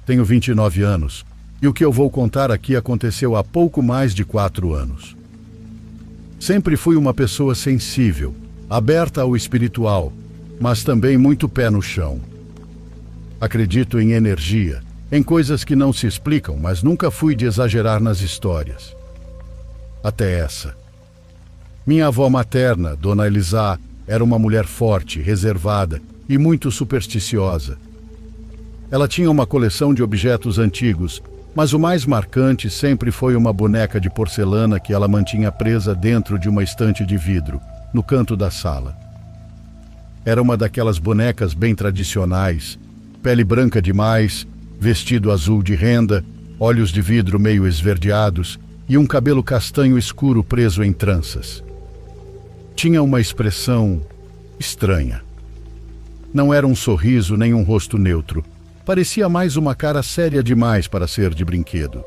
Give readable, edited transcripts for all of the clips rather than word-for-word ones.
Tenho 29 anos, e o que eu vou contar aqui aconteceu há pouco mais de 4 anos. Sempre fui uma pessoa sensível, aberta ao espiritual, mas também muito pé no chão. Acredito em energia, em coisas que não se explicam, mas nunca fui de exagerar nas histórias. Até essa. Minha avó materna, Dona Elisá, era uma mulher forte, reservada e muito supersticiosa. Ela tinha uma coleção de objetos antigos, mas o mais marcante sempre foi uma boneca de porcelana que ela mantinha presa dentro de uma estante de vidro, no canto da sala. Era uma daquelas bonecas bem tradicionais, pele branca demais, vestido azul de renda, olhos de vidro meio esverdeados e um cabelo castanho escuro preso em tranças. Tinha uma expressão estranha. Não era um sorriso nem um rosto neutro. Parecia mais uma cara séria demais para ser de brinquedo.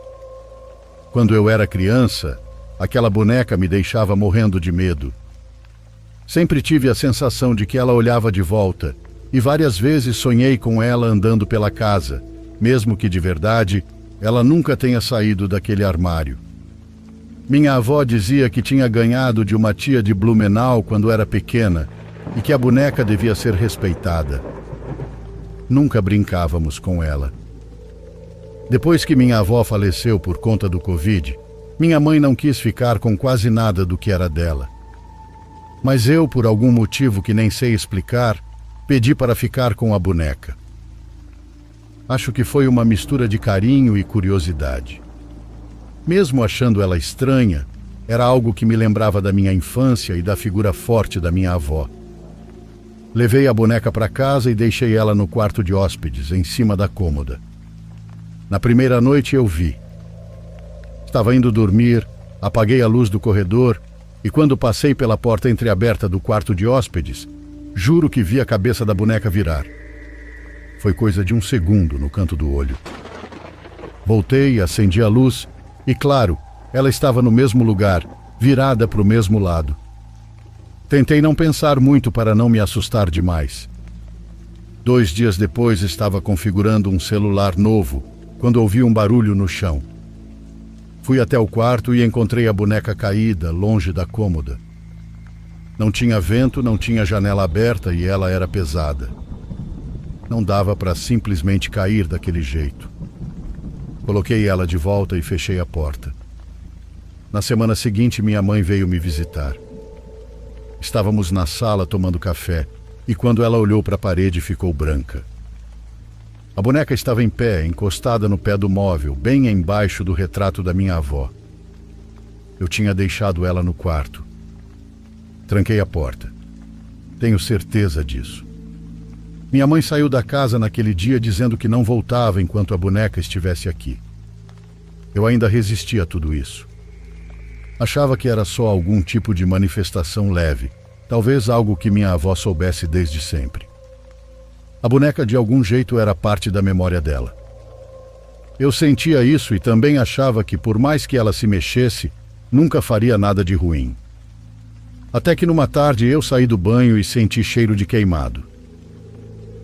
Quando eu era criança, aquela boneca me deixava morrendo de medo. Sempre tive a sensação de que ela olhava de volta, e várias vezes sonhei com ela andando pela casa, mesmo que de verdade ela nunca tenha saído daquele armário. Minha avó dizia que tinha ganhado de uma tia de Blumenau quando era pequena e que a boneca devia ser respeitada. Nunca brincávamos com ela. Depois que minha avó faleceu por conta do Covid, minha mãe não quis ficar com quase nada do que era dela. Mas eu, por algum motivo que nem sei explicar, pedi para ficar com a boneca. Acho que foi uma mistura de carinho e curiosidade. Mesmo achando ela estranha, era algo que me lembrava da minha infância e da figura forte da minha avó. Levei a boneca para casa e deixei ela no quarto de hóspedes, em cima da cômoda. Na primeira noite eu vi. Estava indo dormir, apaguei a luz do corredor e quando passei pela porta entreaberta do quarto de hóspedes, juro que vi a cabeça da boneca virar. Foi coisa de um segundo no canto do olho. Voltei, acendi a luz e, claro, ela estava no mesmo lugar, virada para o mesmo lado. Tentei não pensar muito para não me assustar demais. 2 dias depois estava configurando um celular novo, quando ouvi um barulho no chão. Fui até o quarto e encontrei a boneca caída, longe da cômoda. Não tinha vento, não tinha janela aberta e ela era pesada. Não dava para simplesmente cair daquele jeito. Coloquei ela de volta e fechei a porta. Na semana seguinte, minha mãe veio me visitar. Estávamos na sala tomando café e quando ela olhou para a parede ficou branca. A boneca estava em pé, encostada no pé do móvel, bem embaixo do retrato da minha avó. Eu tinha deixado ela no quarto. Tranquei a porta. Tenho certeza disso. Minha mãe saiu da casa naquele dia dizendo que não voltava enquanto a boneca estivesse aqui. Eu ainda resistia a tudo isso. Achava que era só algum tipo de manifestação leve, talvez algo que minha avó soubesse desde sempre. A boneca de algum jeito era parte da memória dela. Eu sentia isso e também achava que por mais que ela se mexesse, nunca faria nada de ruim. Até que numa tarde eu saí do banho e senti cheiro de queimado.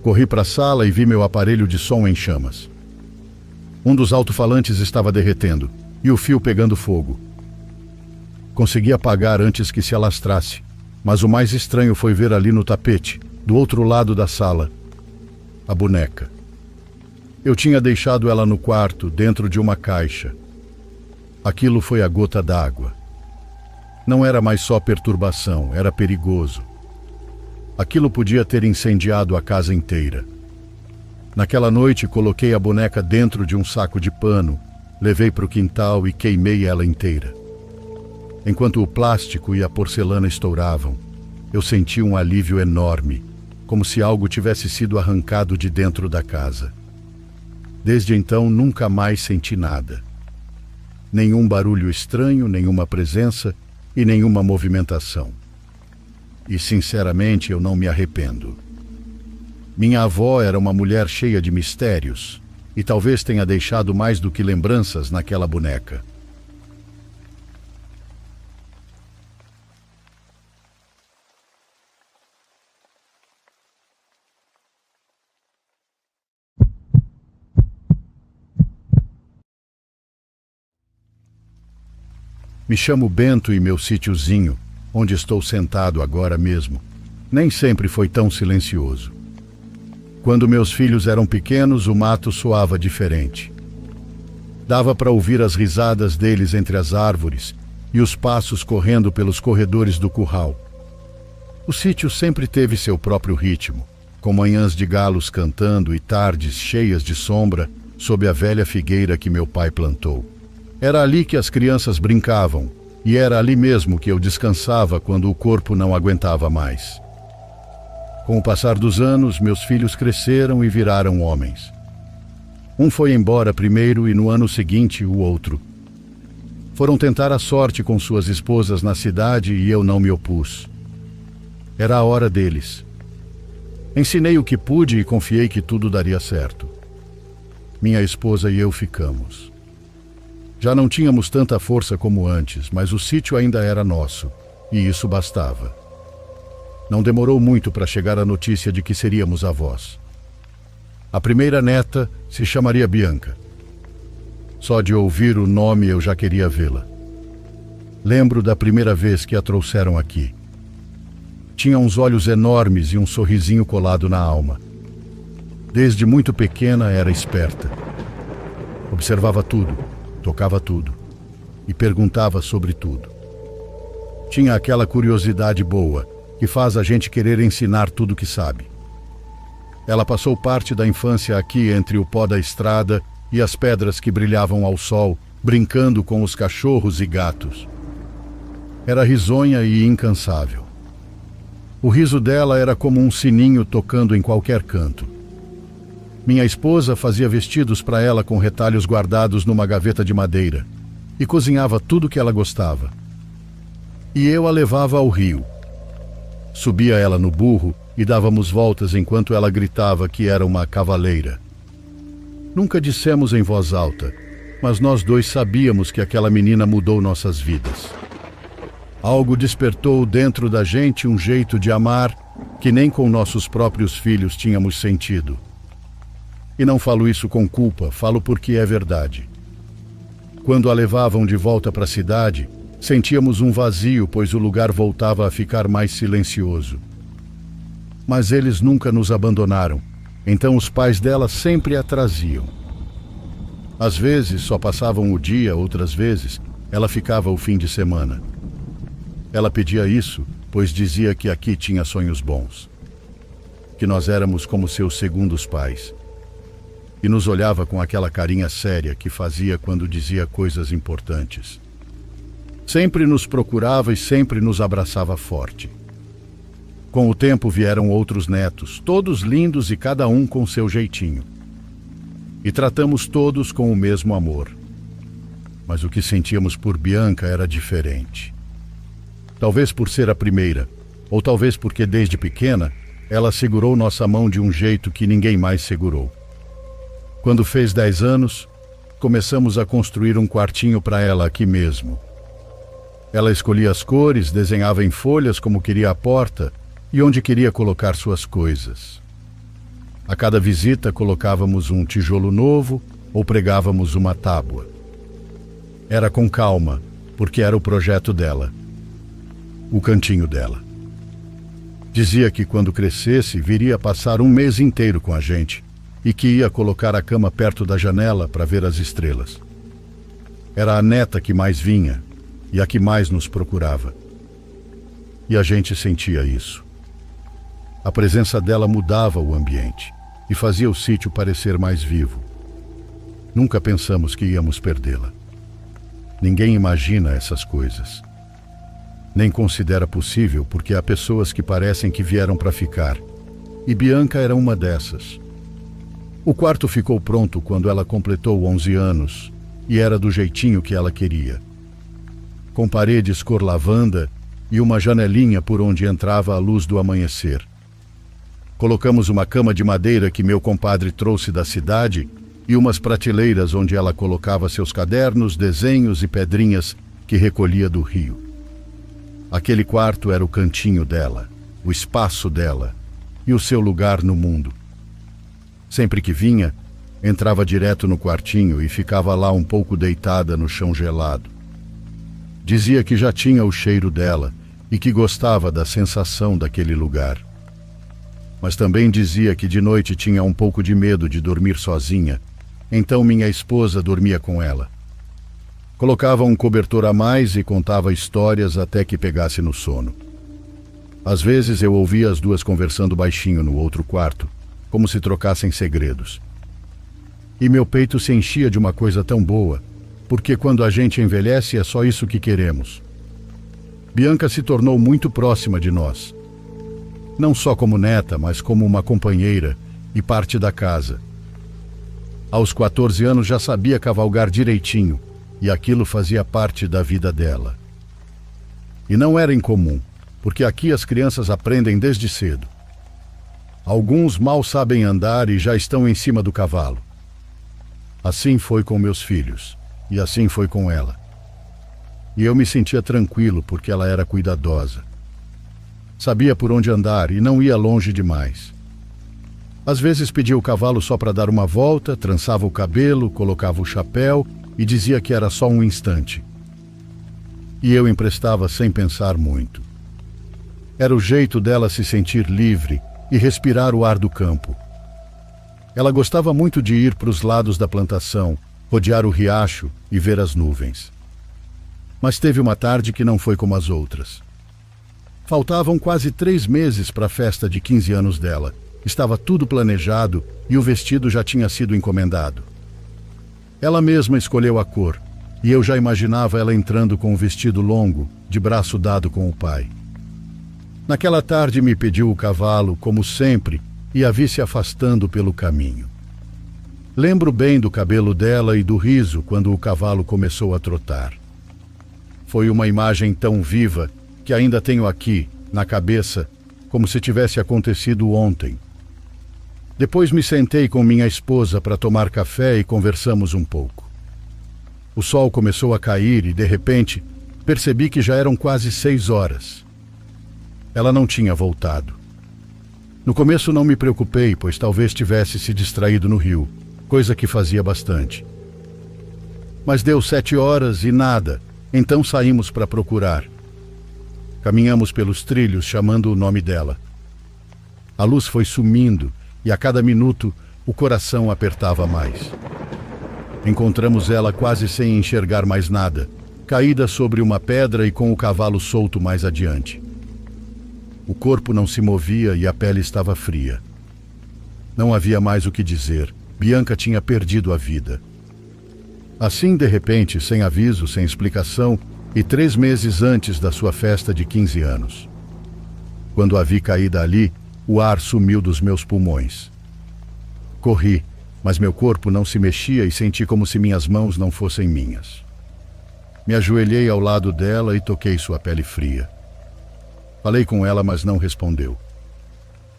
Corri para a sala e vi meu aparelho de som em chamas. Um dos alto-falantes estava derretendo e o fio pegando fogo. Consegui apagar antes que se alastrasse, mas o mais estranho foi ver ali no tapete, do outro lado da sala, a boneca. Eu tinha deixado ela no quarto, dentro de uma caixa. Aquilo foi a gota d'água. Não era mais só perturbação, era perigoso. Aquilo podia ter incendiado a casa inteira. Naquela noite, coloquei a boneca dentro de um saco de pano, levei para o quintal e queimei ela inteira. Enquanto o plástico e a porcelana estouravam, eu senti um alívio enorme, como se algo tivesse sido arrancado de dentro da casa. Desde então, nunca mais senti nada. Nenhum barulho estranho, nenhuma presença e nenhuma movimentação. E, sinceramente, eu não me arrependo. Minha avó era uma mulher cheia de mistérios e talvez tenha deixado mais do que lembranças naquela boneca. Me chamo Bento e meu sítiozinho, onde estou sentado agora mesmo, nem sempre foi tão silencioso. Quando meus filhos eram pequenos, o mato soava diferente. Dava para ouvir as risadas deles entre as árvores e os passos correndo pelos corredores do curral. O sítio sempre teve seu próprio ritmo, com manhãs de galos cantando e tardes cheias de sombra sob a velha figueira que meu pai plantou. Era ali que as crianças brincavam, e era ali mesmo que eu descansava quando o corpo não aguentava mais. Com o passar dos anos, meus filhos cresceram e viraram homens. Um foi embora primeiro e no ano seguinte o outro. Foram tentar a sorte com suas esposas na cidade e eu não me opus. Era a hora deles. Ensinei o que pude e confiei que tudo daria certo. Minha esposa e eu ficamos. Já não tínhamos tanta força como antes, mas o sítio ainda era nosso, e isso bastava. Não demorou muito para chegar a notícia de que seríamos avós. A primeira neta se chamaria Bianca. Só de ouvir o nome eu já queria vê-la. Lembro da primeira vez que a trouxeram aqui. Tinha uns olhos enormes e um sorrisinho colado na alma. Desde muito pequena era esperta. Observava tudo, tocava tudo e perguntava sobre tudo. Tinha aquela curiosidade boa que faz a gente querer ensinar tudo que sabe. Ela passou parte da infância aqui entre o pó da estrada e as pedras que brilhavam ao sol, brincando com os cachorros e gatos. Era risonha e incansável. O riso dela era como um sininho tocando em qualquer canto. Minha esposa fazia vestidos para ela com retalhos guardados numa gaveta de madeira e cozinhava tudo que ela gostava. E eu a levava ao rio. Subia ela no burro e dávamos voltas enquanto ela gritava que era uma cavaleira. Nunca dissemos em voz alta, mas nós dois sabíamos que aquela menina mudou nossas vidas. Algo despertou dentro da gente um jeito de amar que nem com nossos próprios filhos tínhamos sentido. E não falo isso com culpa, falo porque é verdade. Quando a levavam de volta para a cidade, sentíamos um vazio, pois o lugar voltava a ficar mais silencioso. Mas eles nunca nos abandonaram, então os pais dela sempre a traziam. Às vezes só passavam o dia, outras vezes ela ficava o fim de semana. Ela pedia isso, pois dizia que aqui tinha sonhos bons. Que nós éramos como seus segundos pais. E nos olhava com aquela carinha séria que fazia quando dizia coisas importantes. Sempre nos procurava e sempre nos abraçava forte. Com o tempo vieram outros netos, todos lindos e cada um com seu jeitinho. E tratamos todos com o mesmo amor. Mas o que sentíamos por Bianca era diferente. Talvez por ser a primeira, ou talvez porque desde pequena ela segurou nossa mão de um jeito que ninguém mais segurou. Quando fez 10 anos, começamos a construir um quartinho para ela aqui mesmo. Ela escolhia as cores, desenhava em folhas como queria a porta e onde queria colocar suas coisas. A cada visita colocávamos um tijolo novo ou pregávamos uma tábua. Era com calma, porque era o projeto dela. O cantinho dela. Dizia que quando crescesse viria passar um mês inteiro com a gente e que ia colocar a cama perto da janela para ver as estrelas. Era a neta que mais vinha e a que mais nos procurava. E a gente sentia isso. A presença dela mudava o ambiente e fazia o sítio parecer mais vivo. Nunca pensamos que íamos perdê-la. Ninguém imagina essas coisas. Nem considera possível porque há pessoas que parecem que vieram para ficar. E Bianca era uma dessas. O quarto ficou pronto quando ela completou 11 anos e era do jeitinho que ela queria. Com paredes cor lavanda e uma janelinha por onde entrava a luz do amanhecer. Colocamos uma cama de madeira que meu compadre trouxe da cidade e umas prateleiras onde ela colocava seus cadernos, desenhos e pedrinhas que recolhia do rio. Aquele quarto era o cantinho dela, o espaço dela e o seu lugar no mundo. Sempre que vinha, entrava direto no quartinho e ficava lá um pouco deitada no chão gelado. Dizia que já tinha o cheiro dela e que gostava da sensação daquele lugar. Mas também dizia que de noite tinha um pouco de medo de dormir sozinha, então minha esposa dormia com ela. Colocava um cobertor a mais e contava histórias até que pegasse no sono. Às vezes eu ouvia as duas conversando baixinho no outro quarto, como se trocassem segredos. E meu peito se enchia de uma coisa tão boa, porque quando a gente envelhece é só isso que queremos. Bianca se tornou muito próxima de nós. Não só como neta, mas como uma companheira e parte da casa. Aos 14 anos já sabia cavalgar direitinho, e aquilo fazia parte da vida dela. E não era incomum, porque aqui as crianças aprendem desde cedo. Alguns mal sabem andar e já estão em cima do cavalo. Assim foi com meus filhos, e assim foi com ela. E eu me sentia tranquilo porque ela era cuidadosa. Sabia por onde andar e não ia longe demais. Às vezes pedia o cavalo só para dar uma volta, trançava o cabelo, colocava o chapéu e dizia que era só um instante. E eu emprestava sem pensar muito. Era o jeito dela se sentir livre e respirar o ar do campo. Ela gostava muito de ir para os lados da plantação, rodear o riacho e ver as nuvens. Mas teve uma tarde que não foi como as outras. Faltavam quase 3 meses para a festa de 15 anos dela. Estava tudo planejado e o vestido já tinha sido encomendado. Ela mesma escolheu a cor, e eu já imaginava ela entrando com um vestido longo, de braço dado com o pai. Naquela tarde me pediu o cavalo, como sempre, e a vi se afastando pelo caminho. Lembro bem do cabelo dela e do riso quando o cavalo começou a trotar. Foi uma imagem tão viva que ainda tenho aqui, na cabeça, como se tivesse acontecido ontem. Depois me sentei com minha esposa para tomar café e conversamos um pouco. O sol começou a cair e, de repente, percebi que já eram quase 6 horas. Ela não tinha voltado. No começo não me preocupei, pois talvez tivesse se distraído no rio, coisa que fazia bastante. Mas deu 7 horas e nada, então saímos para procurar. Caminhamos pelos trilhos chamando o nome dela. A luz foi sumindo e a cada minuto o coração apertava mais. Encontramos ela quase sem enxergar mais nada, caída sobre uma pedra e com o cavalo solto mais adiante. O corpo não se movia e a pele estava fria. Não havia mais o que dizer. Bianca tinha perdido a vida. Assim, de repente, sem aviso, sem explicação, e 3 meses antes da sua festa de 15 anos. Quando a vi caída ali, o ar sumiu dos meus pulmões. Corri, mas meu corpo não se mexia e senti como se minhas mãos não fossem minhas. Me ajoelhei ao lado dela e toquei sua pele fria. Falei com ela, mas não respondeu.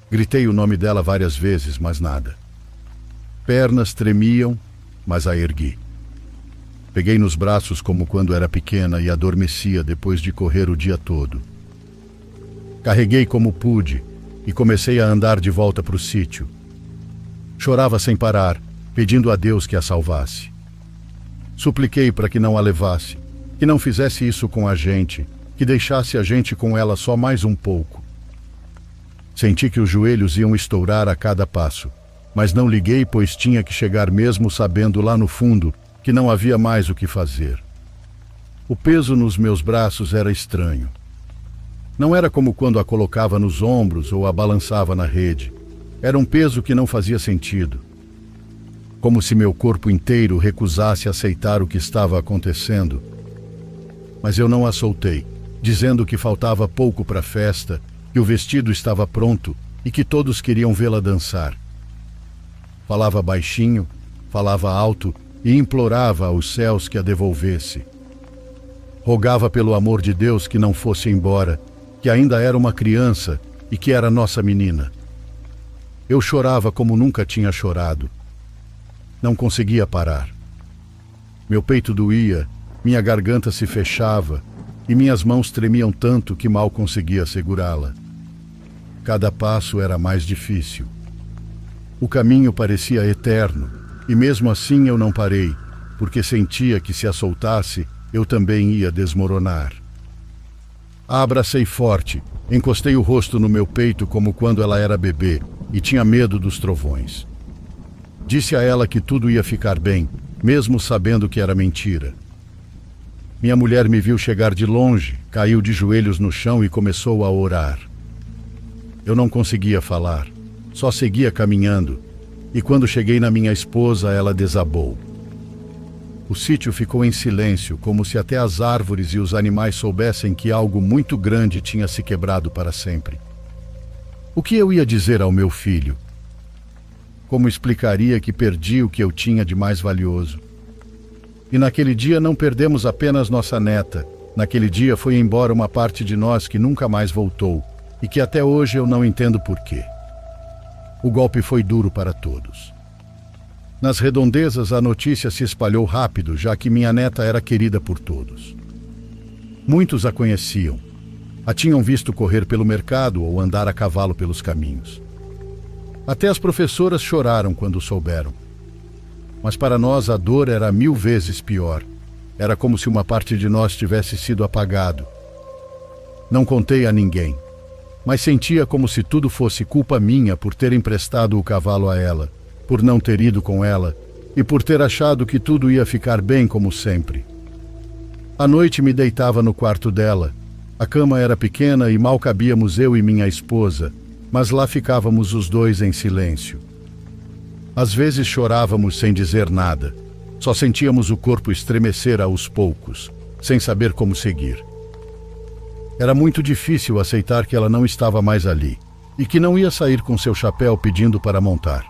Gritei o nome dela várias vezes, mas nada. Pernas tremiam, mas a ergui. Peguei nos braços como quando era pequena e adormecia depois de correr o dia todo. Carreguei como pude e comecei a andar de volta para o sítio. Chorava sem parar, pedindo a Deus que a salvasse. Supliquei para que não a levasse, que não fizesse isso com a gente, que deixasse a gente com ela só mais um pouco. Senti que os joelhos iam estourar a cada passo, mas não liguei, pois tinha que chegar mesmo sabendo lá no fundo que não havia mais o que fazer. O peso nos meus braços era estranho. Não era como quando a colocava nos ombros ou a balançava na rede. Era um peso que não fazia sentido. Como se meu corpo inteiro recusasse aceitar o que estava acontecendo. Mas eu não a soltei, dizendo que faltava pouco para a festa, que o vestido estava pronto e que todos queriam vê-la dançar. Falava baixinho, falava alto e implorava aos céus que a devolvesse. Rogava pelo amor de Deus que não fosse embora, que ainda era uma criança e que era nossa menina. Eu chorava como nunca tinha chorado. Não conseguia parar. Meu peito doía, minha garganta se fechava e minhas mãos tremiam tanto que mal conseguia segurá-la. Cada passo era mais difícil. O caminho parecia eterno, e mesmo assim eu não parei, porque sentia que se a soltasse, eu também ia desmoronar. A abracei forte, encostei o rosto no meu peito como quando ela era bebê e tinha medo dos trovões. Disse a ela que tudo ia ficar bem, mesmo sabendo que era mentira. Minha mulher me viu chegar de longe, caiu de joelhos no chão e começou a orar. Eu não conseguia falar, só seguia caminhando, e quando cheguei na minha esposa, ela desabou. O sítio ficou em silêncio, como se até as árvores e os animais soubessem que algo muito grande tinha se quebrado para sempre. O que eu ia dizer ao meu filho? Como explicaria que perdi o que eu tinha de mais valioso? E naquele dia não perdemos apenas nossa neta. Naquele dia foi embora uma parte de nós que nunca mais voltou e que até hoje eu não entendo por quê. O golpe foi duro para todos. Nas redondezas a notícia se espalhou rápido, já que minha neta era querida por todos. Muitos a conheciam. A tinham visto correr pelo mercado ou andar a cavalo pelos caminhos. Até as professoras choraram quando souberam. Mas para nós a dor era 1000 vezes pior. Era como se uma parte de nós tivesse sido apagado. Não contei a ninguém, mas sentia como se tudo fosse culpa minha por ter emprestado o cavalo a ela, por não ter ido com ela e por ter achado que tudo ia ficar bem como sempre. À noite me deitava no quarto dela. A cama era pequena e mal cabíamos eu e minha esposa, mas lá ficávamos os dois em silêncio. Às vezes chorávamos sem dizer nada. Só sentíamos o corpo estremecer aos poucos, sem saber como seguir. Era muito difícil aceitar que ela não estava mais ali e que não ia sair com seu chapéu pedindo para montar.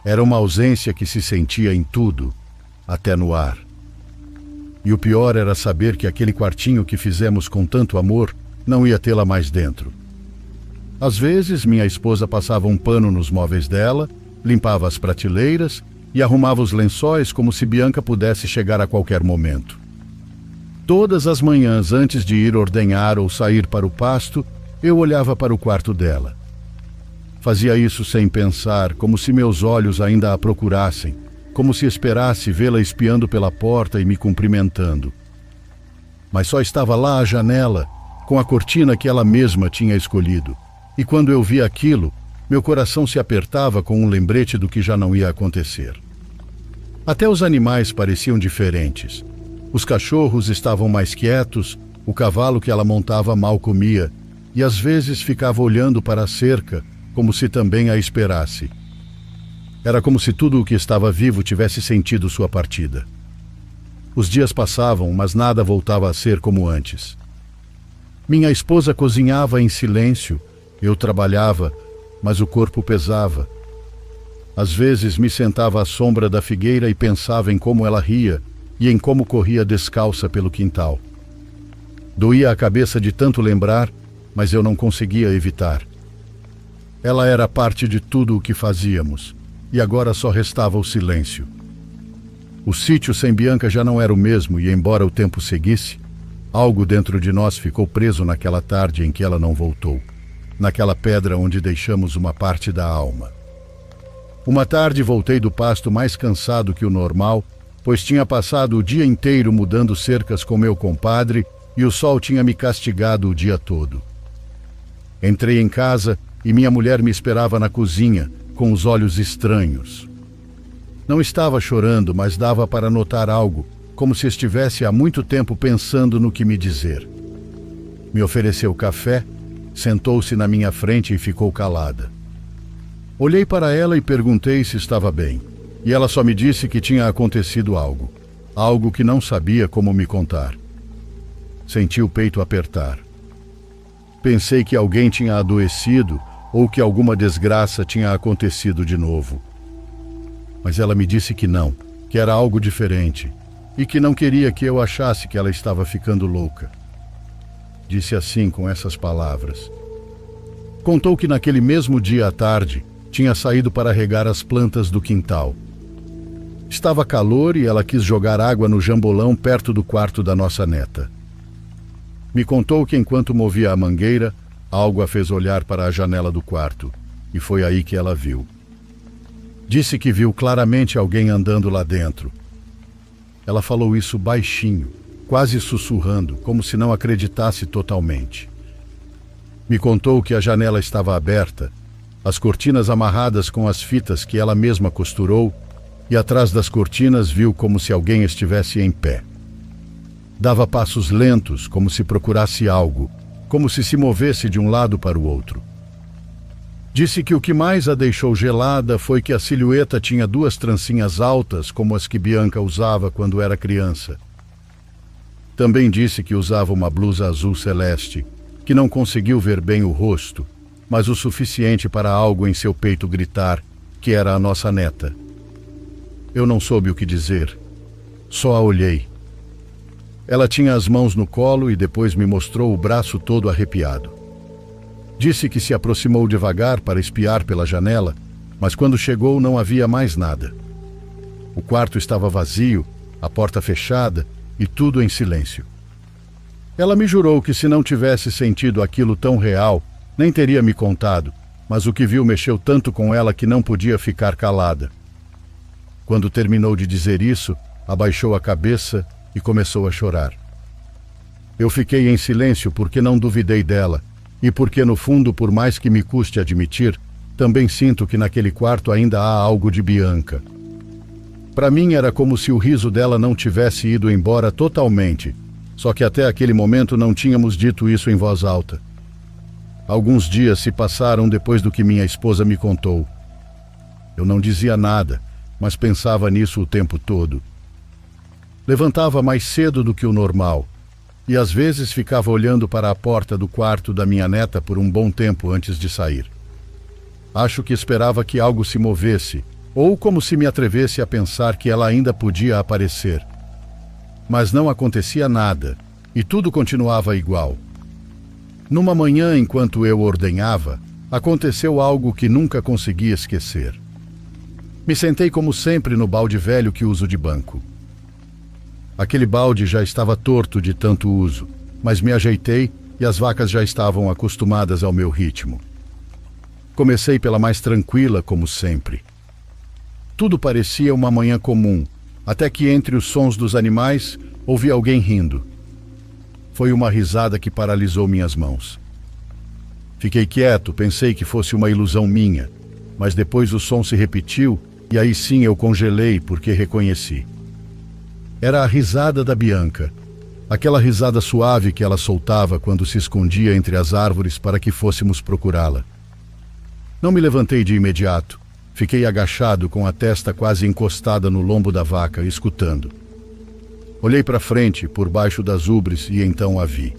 Era uma ausência que se sentia em tudo, até no ar. E o pior era saber que aquele quartinho que fizemos com tanto amor não ia tê-la mais dentro. Às vezes, minha esposa passava um pano nos móveis dela, limpava as prateleiras e arrumava os lençóis como se Bianca pudesse chegar a qualquer momento. Todas as manhãs, antes de ir ordenhar ou sair para o pasto, eu olhava para o quarto dela. Fazia isso sem pensar, como se meus olhos ainda a procurassem, como se esperasse vê-la espiando pela porta e me cumprimentando. Mas só estava lá à janela, com a cortina que ela mesma tinha escolhido. E quando eu vi aquilo, meu coração se apertava com um lembrete do que já não ia acontecer. Até os animais pareciam diferentes. Os cachorros estavam mais quietos, o cavalo que ela montava mal comia, e às vezes ficava olhando para a cerca, como se também a esperasse. Era como se tudo o que estava vivo tivesse sentido sua partida. Os dias passavam, mas nada voltava a ser como antes. Minha esposa cozinhava em silêncio, eu trabalhava, mas o corpo pesava. Às vezes me sentava à sombra da figueira e pensava em como ela ria e em como corria descalça pelo quintal. Doía a cabeça de tanto lembrar, mas eu não conseguia evitar. Ela era parte de tudo o que fazíamos, e agora só restava o silêncio. O sítio sem Bianca já não era o mesmo, e embora o tempo seguisse, algo dentro de nós ficou preso naquela tarde em que ela não voltou, naquela pedra onde deixamos uma parte da alma. Uma tarde voltei do pasto mais cansado que o normal, pois tinha passado o dia inteiro mudando cercas com meu compadre e o sol tinha me castigado o dia todo. Entrei em casa e minha mulher me esperava na cozinha, com os olhos estranhos. Não estava chorando, mas dava para notar algo, como se estivesse há muito tempo pensando no que me dizer. Me ofereceu café, sentou-se na minha frente e ficou calada. Olhei para ela e perguntei se estava bem, e ela só me disse que tinha acontecido algo que não sabia como me contar. Senti o peito apertar. Pensei que alguém tinha adoecido ou que alguma desgraça tinha acontecido de novo. Mas ela me disse que não, que era algo diferente, e que não queria que eu achasse que ela estava ficando louca. Disse assim, com essas palavras. Contou que naquele mesmo dia à tarde tinha saído para regar as plantas do quintal. Estava calor e ela quis jogar água no jambolão perto do quarto da nossa neta. Me contou que enquanto movia a mangueira, algo a fez olhar para a janela do quarto, e foi aí que ela viu. Disse que viu claramente alguém andando lá dentro. Ela falou isso baixinho, quase sussurrando, como se não acreditasse totalmente. Me contou que a janela estava aberta, as cortinas amarradas com as fitas que ela mesma costurou, e atrás das cortinas viu como se alguém estivesse em pé. Dava passos lentos, como se procurasse algo, como se movesse de um lado para o outro. Disse que o que mais a deixou gelada foi que a silhueta tinha 2 trancinhas altas, como as que Bianca usava quando era criança. Também disse que usava uma blusa azul celeste, que não conseguiu ver bem o rosto, mas o suficiente para algo em seu peito gritar que era a nossa neta. Eu não soube o que dizer, só a olhei. Ela tinha as mãos no colo e depois me mostrou o braço todo arrepiado. Disse que se aproximou devagar para espiar pela janela, mas quando chegou não havia mais nada. O quarto estava vazio, a porta fechada e tudo em silêncio. Ela me jurou que se não tivesse sentido aquilo tão real, nem teria me contado, mas o que viu mexeu tanto com ela que não podia ficar calada. Quando terminou de dizer isso, abaixou a cabeça e começou a chorar. Eu fiquei em silêncio porque não duvidei dela, e porque no fundo, por mais que me custe admitir, também sinto que naquele quarto ainda há algo de Bianca. Para mim era como se o riso dela não tivesse ido embora totalmente, só que até aquele momento não tínhamos dito isso em voz alta. Alguns dias se passaram depois do que minha esposa me contou. Eu não dizia nada, mas pensava nisso o tempo todo. Levantava mais cedo do que o normal, e às vezes ficava olhando para a porta do quarto da minha neta por um bom tempo antes de sair. Acho que esperava que algo se movesse, ou como se me atrevesse a pensar que ela ainda podia aparecer. Mas não acontecia nada, e tudo continuava igual. Numa manhã, enquanto eu ordenhava, aconteceu algo que nunca consegui esquecer. Me sentei como sempre no balde velho que uso de banco. Aquele balde já estava torto de tanto uso, mas me ajeitei e as vacas já estavam acostumadas ao meu ritmo. Comecei pela mais tranquila, como sempre. Tudo parecia uma manhã comum, até que entre os sons dos animais ouvi alguém rindo. Foi uma risada que paralisou minhas mãos. Fiquei quieto, pensei que fosse uma ilusão minha, mas depois o som se repetiu e aí sim eu congelei porque reconheci. Era a risada da Bianca, aquela risada suave que ela soltava quando se escondia entre as árvores para que fôssemos procurá-la. Não me levantei de imediato. Fiquei agachado com a testa quase encostada no lombo da vaca, escutando. Olhei para frente, por baixo das ubres, e então a vi.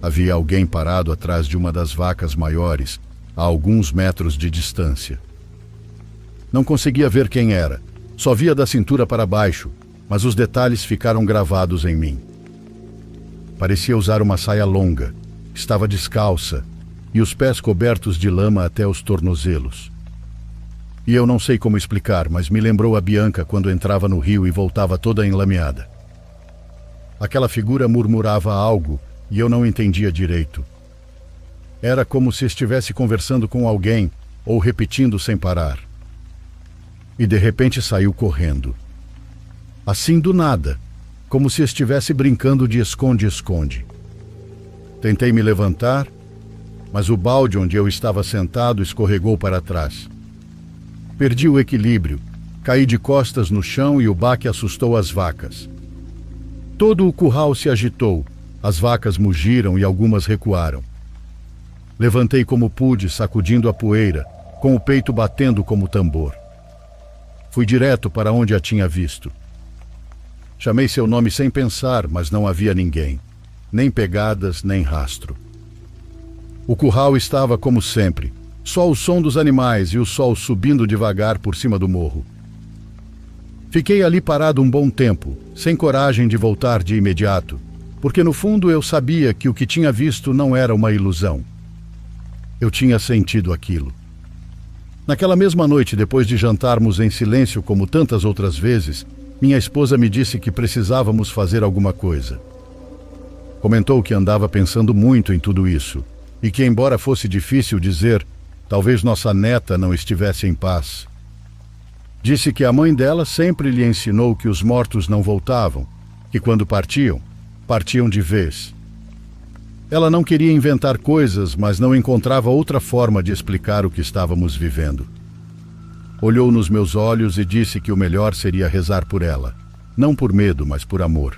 Havia alguém parado atrás de uma das vacas maiores, a alguns metros de distância. Não conseguia ver quem era, só via da cintura para baixo, mas os detalhes ficaram gravados em mim. Parecia usar uma saia longa, estava descalça, e os pés cobertos de lama até os tornozelos. E eu não sei como explicar, mas me lembrou a Bianca quando entrava no rio e voltava toda enlameada. Aquela figura murmurava algo e eu não entendia direito. Era como se estivesse conversando com alguém ou repetindo sem parar. E de repente saiu correndo. Assim do nada, como se estivesse brincando de esconde-esconde. Tentei me levantar, mas o balde onde eu estava sentado escorregou para trás. Perdi o equilíbrio, caí de costas no chão e o baque assustou as vacas. Todo o curral se agitou, as vacas mugiram e algumas recuaram. Levantei como pude, sacudindo a poeira, com o peito batendo como tambor. Fui direto para onde a tinha visto. Chamei seu nome sem pensar, mas não havia ninguém, nem pegadas, nem rastro. O curral estava como sempre, só o som dos animais e o sol subindo devagar por cima do morro. Fiquei ali parado um bom tempo, sem coragem de voltar de imediato, porque no fundo eu sabia que o que tinha visto não era uma ilusão. Eu tinha sentido aquilo. Naquela mesma noite, depois de jantarmos em silêncio como tantas outras vezes, minha esposa me disse que precisávamos fazer alguma coisa. Comentou que andava pensando muito em tudo isso, e que, embora fosse difícil dizer, talvez nossa neta não estivesse em paz. Disse que a mãe dela sempre lhe ensinou que os mortos não voltavam, que quando partiam, partiam de vez. Ela não queria inventar coisas, mas não encontrava outra forma de explicar o que estávamos vivendo. Olhou nos meus olhos e disse que o melhor seria rezar por ela, não por medo, mas por amor.